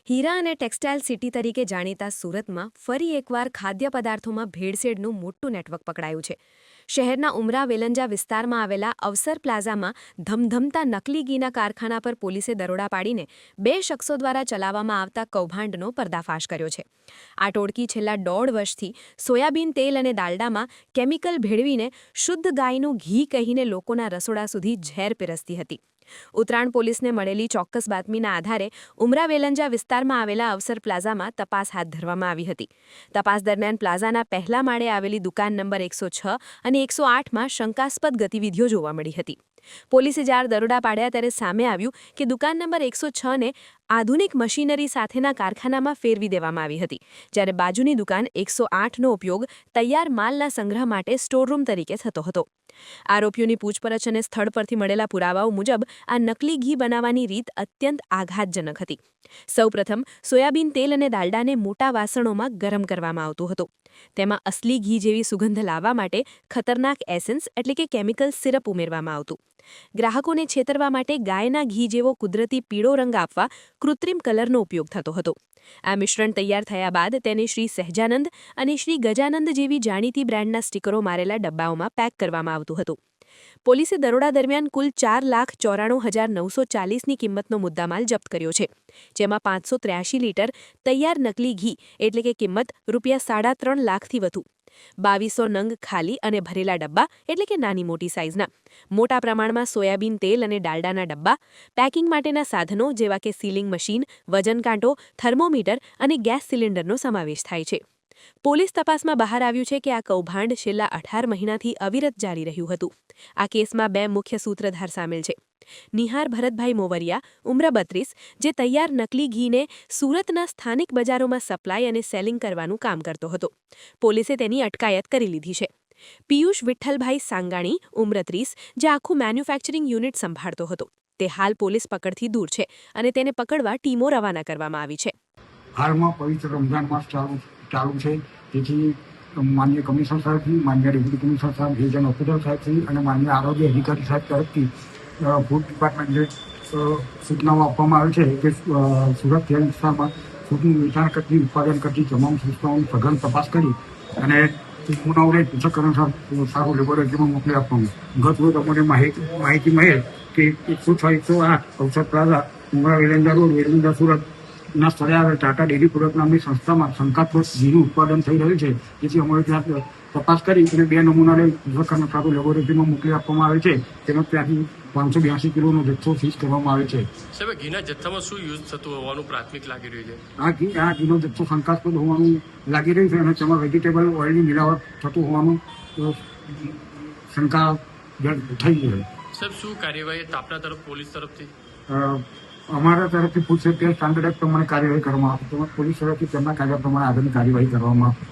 હીરા અને textile city તરીકે જાણીતા સુરતમાં ફરી એકવાર ખાદ્ય પદાર્થોમાં ભેળસેળનું મોટું નેટવર્ક પકડાયું છે. શહેરના ઉમરા વેલંજા વિસ્તારમાં આવેલા અવસર પ્લાઝામાં ધમધમતા નકલી ઘીના કારખાના પર પોલીસે દરોડા પાડીને 2 શખ્સો દ્વારા ચલાવવામાં આવતા કૌભાંડનો પર્દાફાશ કર્યો છે. આ ટોળકી છેલ્લા 1.5 વર્ષથી સોયાબીન તેલ અને દાલડામાં કેમિકલ ભેળવીને શુદ્ધ ગાયનું ઘી કહીને લોકોના રસોડા સુધી ઝેર પીરસતી હતી. ઉત્તરાયણ પોલીસને મળેલી ચોક્કસ બાતમીના આધારે ઉમરા વેલંજા વિસ્તારમાં આવેલા અવસર પ્લાઝામાં તપાસ હાથ ધરવામાં આવી હતી. તપાસ દરમિયાન પ્લાઝાના પહેલા માળે આવેલી દુકાન નંબર 106 અને 108માં શંકાસ્પદ ગતિવિધિઓ જોવા મળી હતી. પોલીસે જ્યારે દરોડા પાડ્યા ત્યારે સામે આવ્યું કે દુકાન નંબર 106ને આધુનિક મશીનરી સાથેના કારખાનામાં ફેરવી દેવામાં આવી હતી, જ્યારે બાજુની દુકાન 108નો ઉપયોગ તૈયાર માલના સંગ્રહ માટે સ્ટોરરૂમ તરીકે થતો હતો. આરોપીઓની પૂછપરછ અને સ્થળ પરથી મળેલા પુરાવાઓ મુજબ આ નકલી ઘી બનાવવાની રીત અત્યંત આઘાતજનક હતી. સૌપ્રથમ સોયાબીન તેલ અને દાલડાને મોટા વાસણોમાં ગરમ કરવામાં આવતું હતું. તેમાં અસલી ઘી જેવી સુગંધ લાવવા માટે ખતરનાક એસેન્સ એટલે કે કેમિકલ સિરપ ઉમેરવામાં આવતું. ગ્રાહકોને છેતરવા માટે ગાયના ઘી જેવો કુદરતી પીળો રંગ આપવા કૃત્રિમ કલરનો ઉપયોગ થતો હતો. આ મિશ્રણ તૈયાર થયા બાદ તેને શ્રી સહજાનંદ અને શ્રી ગજાનંદ જેવી જાણીતી બ્રાન્ડના સ્ટીકરો મારેલા ડબ્બાઓમાં પેક કરવામાં આવતું હતું. પોલીસે દરોડા દરમિયાન કુલ 4,94,940ની કિંમતનો મુદ્દામાલ જપ્ત કર્યો છે, જેમાં 583 લીટર તૈયાર નકલી ઘી એટલે કે કિંમત ₹3.5 લાખથી વધુ, 2200 નંગ ખાલી અને ભરેલા ડબ્બા એટલે કે નાની મોટી સાઇઝના, મોટા પ્રમાણમાં સોયાબીન તેલ અને ડાલડાના ડબ્બા, પેકિંગ માટેના સાધનો જેવા કે સીલિંગ મશીન, વજન કાંટો, થર્મોમીટર અને ગેસ સિલિન્ડરનો સમાવેશ થાય છે. પોલીસ તપાસમાં બહાર આવ્યું છે કે આ કૌભાંડ છેલ્લા 18 મહિનાથી અવિરત જારી રહ્યું હતું. આ કેસમાં 2 મુખ્ય સૂત્રધાર સામેલ છે. નિહાર ભરતભાઈ મોવરિયા, ઉમ્ર 32, જે તૈયાર નકલી ઘીને સુરતના સ્થાનિક બજારોમાં સપ્લાય અને સેલિંગ કરવાનું કામ કરતો હતો. પોલીસે તેની અટકાયત કરી લીધી છે. પિયુષ વિઠ્ઠલભાઈ સાંગાણી, ઉમ્ર 30, જે આખું મેન્યુફેક્ચરિંગ યુનિટ સંભાળતો હતો. તે હાલ પોલીસ પકડથી દૂર છે અને તેને પકડવા ટીમો રવાના કરવામાં આવી છે. હાલમાં પવિત્ર રમઝાન માસ ચાલુ છે, તેથી માન્ય કમિશનર સાહેબથી, માન્ય ડેપ્યુટી કમિશનર સાહેબ, રિજન ઓફિસર સાહેબથી અને માન્ય આરોગ્ય અધિકારી સાહેબ તરફથી ફૂડ ડિપાર્ટમેન્ટને સૂચનાઓ આપવામાં આવે છે કે સુરત શહેર વિસ્તારમાં ફૂડનું વેચાણ કરતી, ઉત્પાદન કરતી તમામ સંસ્થાઓની સઘન તપાસ કરી અને ગુનાઓને પૃથ્થકરણ સારું લેબોરેટરીમાં મોકલી આપવાનું. ગત રોજ અમને માહિતી મળેલ કે 106-108 અવસર પ્લાઝા, ઉમરા વેલંજા રોડ, વેલંજા સુરત ના સ્થળે આવેલ ટાટા ડેરી પ્રોડક્ટ નામની સંસ્થામાં શંકાસ્પદ ઘીનું ઉત્પાદન થઈ રહ્યું છે. જેથી અમારે ત્યાં તપાસ કરી અને 2 નમૂના લઈ પૃથ્થકરણ સારું લેબોરેટરીમાં મોકલી આપવામાં આવે છે. તેમજ ત્યાંથી 582 કિલોનો જથ્થો સીઝ કરવામાં આવે છે. સાહેબ, ઘીના જથ્થામાં શું યુઝ થતું હોવાનું પ્રાથમિક લાગી રહ્યું છે? આ ઘીનો જથ્થો શંકાસ્પદ હોવાનું લાગી રહ્યું છે અને તેમાં વેજીટેબલ ઓઇલની મિલાવટ થતું હોવાનું શંકા થઈ છે. સાહેબ, શું કાર્યવાહી આપના તરફ પોલીસ તરફથી? અમારા તરફથી ફૂડ સેફ્ટી સ્ટાન્ડર્ડ એક્ટ પ્રમાણે કાર્યવાહી કરવામાં આવશે, તેમજ પોલીસ તરફથી તેમના કાયદા પ્રમાણે આગળની કાર્યવાહી કરવામાં આવશે.